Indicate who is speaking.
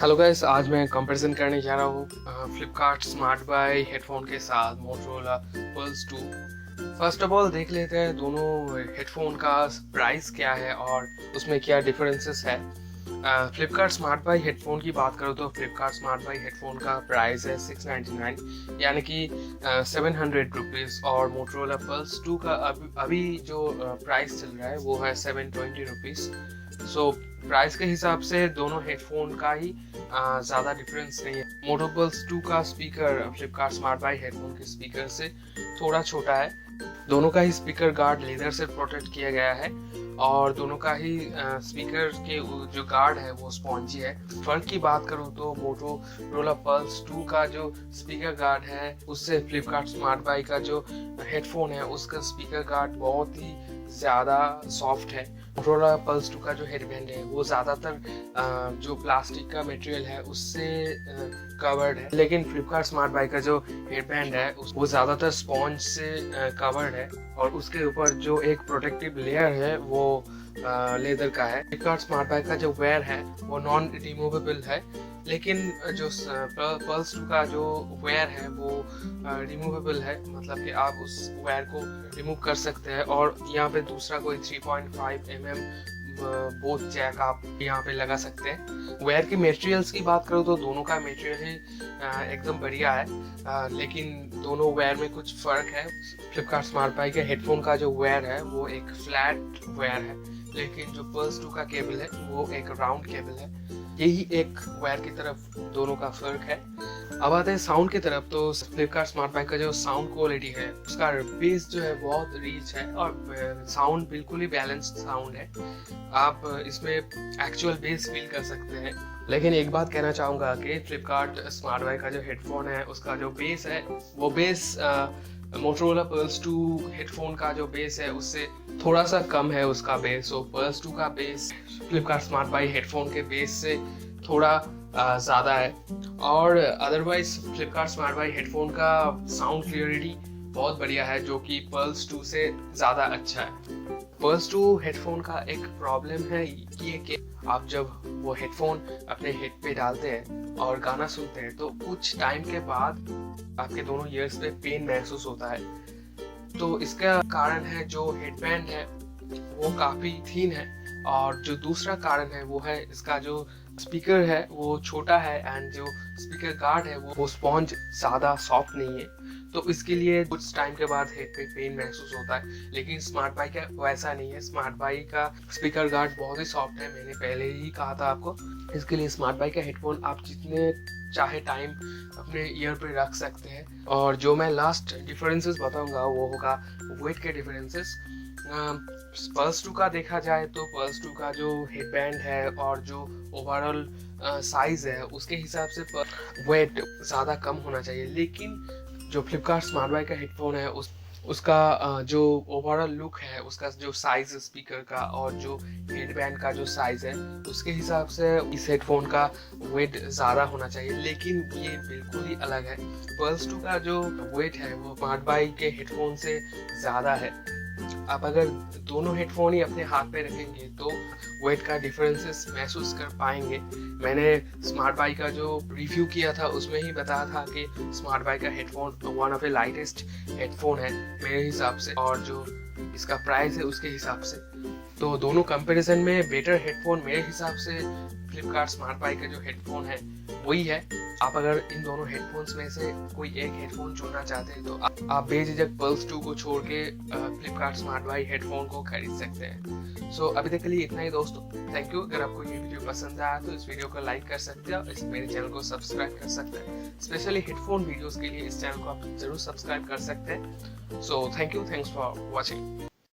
Speaker 1: Hello guys, आज मैं comparison करने जा रहा हूँ फ्लिपकार्ट स्मार्ट बाई हेडफोन के साथ Motorola pulse 2। First of all देख लेते हैं दोनों हेडफोन का प्राइस क्या है और उसमें क्या डिफरेंसेस है। फ्लिपकार्ट स्मार्ट बाई हेडफोन की बात करो तो फ्लिपकार्ट स्मार्ट बाई हेडफोन का प्राइस है 699 यानी कि 700 रुपीज़ और मोटोरोला पल्स 2 का अभी जो प्राइस चल रहा है वो है 720 रुपीज़। सो प्राइस के हिसाब से दोनों हेडफोन का ही ज़्यादा डिफरेंस नहीं है। मोटो पल्स 2 का speaker Flipkart smart by headphone के स्पीकर से थोड़ा छोटा है। दोनों का ही स्पीकर गार्ड लेदर से प्रोटेक्ट किया गया है और दोनों का ही स्पीकर के जो गार्ड है वो स्पॉन्जी है। फर्क की बात करूँ तो मोटोरोला पल्स 2 का जो स्पीकर गार्ड है उससे फ्लिपकार्ट स्मार्ट बाई का जो हेडफोन है उसका स्पीकर गार्ड बहुत ही ज़्यादा सॉफ्ट है। मोटोरोला पल्स 2 का जो हेडबैंड है वो ज़्यादातर जो प्लास्टिक का मटेरियल है उससे कवर्ड है, लेकिन फ्लिपकार्ट स्मार्ट बाई का जो हेडबैंड है वो ज़्यादातर स्पॉन्ज से कवर्ड है और उसके ऊपर जो एक प्रोटेक्टिव लेयर है वो लेदर का है। फ्लिपकार्ट स्मार्ट बाई का जो वेयर है वो नॉन रिमूवेबल है, लेकिन जो पल्स 2 का जो वेयर है वो रिमूवेबल है, मतलब कि आप उस वेयर को रिमूव कर सकते हैं और यहाँ पे दूसरा कोई 3.5 mm बोथ जैक आप यहाँ पे लगा सकते हैं। वेयर के मटेरियल्स की बात करो तो दोनों का मटेरियल ही एकदम बढ़िया है, लेकिन दोनों वेयर में कुछ फ़र्क है। फ्लिपकार्ट स्मार्ट बाई के हेडफोन का जो वेयर है वो एक फ्लैट वेयर है, लेकिन जो पल्स 2 का केबल है वो एक राउंड केबल है। यही एक वायर की तरफ दोनों का फर्क है। अब आते हैं साउंड की तरफ, तो फ्लिपकार्ट स्मार्ट बाई का जो साउंड क्वालिटी है उसका बेस जो है बहुत रीच है और साउंड बिल्कुल ही बैलेंस्ड साउंड है। आप इसमें एक्चुअल बेस फील कर सकते हैं। लेकिन एक बात कहना चाहूँगा कि फ्लिपकार्ट स्मार्ट बाई का जो हेडफोन है उसका जो बेस है वो बेस मोटोरोला पल्स 2 हेडफोन का जो बेस है उससे थोड़ा सा कम है उसका बेस। सो पल्स 2 का base Flipkart smart by headphone के बेस से थोड़ा ज़्यादा है। और otherwise Flipkart smart by headphone का साउंड क्लियरिटी बहुत बढ़िया है, जो कि पल्स 2 से ज़्यादा अच्छा है। पल्स 2 हेडफोन का एक प्रॉब्लम है ये कि आप जब वो हेडफोन अपने हेड पे डालते हैं और गाना सुनते हैं तो कुछ टाइम के बाद आपके दोनों ईयर्स पे पेन महसूस होता है। तो इसका कारण है जो हेडबैंड है वो काफ़ी थीन है और जो दूसरा कारण है वो है इसका जो स्पीकर है वो छोटा है एंड जो स्पीकर गार्ड है वो स्पॉन्ज ज़्यादा सॉफ्ट नहीं है, तो इसके लिए कुछ टाइम के बाद हेड पे पेन महसूस होता है। लेकिन स्मार्ट बाई का वैसा नहीं है। स्मार्ट बाई का स्पीकर गार्ड बहुत ही सॉफ्ट है, मैंने पहले ही कहा था आपको। इसके लिए स्मार्ट बाई का हेडफोन आप जितने चाहे टाइम अपने ईयर पे रख सकते हैं। और जो मैं लास्ट डिफरेंसेस बताऊंगा वो होगा वेट के डिफरेंसेस। पल्स 2 का देखा जाए तो पल्स 2 का जो हेडबैंड है और जो ओवरऑल साइज है उसके हिसाब से वेट ज़्यादा कम होना चाहिए, लेकिन जो फ्लिपकार्ट स्मार्ट बाई का हेडफोन है उसका जो ओवरऑल लुक है, उसका जो साइज स्पीकर का और जो हेडबैंड का जो साइज है उसके हिसाब से इस हेडफोन का वेट ज़्यादा होना चाहिए, लेकिन ये बिल्कुल ही अलग है। पल्स 2 का जो वेट है वो स्मार्ट बाई के हेडफोन से ज़्यादा है। आप अगर दोनों हेडफोन ही अपने हाथ पे रखेंगे तो वेट का डिफरेंसेस महसूस कर पाएंगे। मैंने स्मार्ट बाई का जो रिव्यू किया था उसमें ही बताया था कि स्मार्ट बाई का headphone one of the lightest headphone है मेरे हिसाब से, और जो इसका प्राइस है उसके हिसाब से। तो दोनों कंपैरिजन में बेटर हेडफोन मेरे हिसाब से फ्लिपकार्ट स्मार्ट बाई का जो हेडफोन है वही है। आप अगर इन दोनों हेडफोन्स में से कोई एक हेडफोन चुनना चाहते हैं तो आप बेझिझक पल्स 2 को छोड़ के फ्लिपकार्ट स्मार्ट बाई हेडफोन को खरीद सकते हैं। सो अभी तक के लिए इतना ही दोस्तों, थैंक यू। अगर आपको ये वीडियो पसंद आया तो इस वीडियो को लाइक कर सकते हैं और इस मेरे चैनल को सब्सक्राइब कर सकते हैं। स्पेशली हेडफोन वीडियोस के लिए इस चैनल को आप जरूर सब्सक्राइब कर सकते हैं। So thank you, thanks for watching.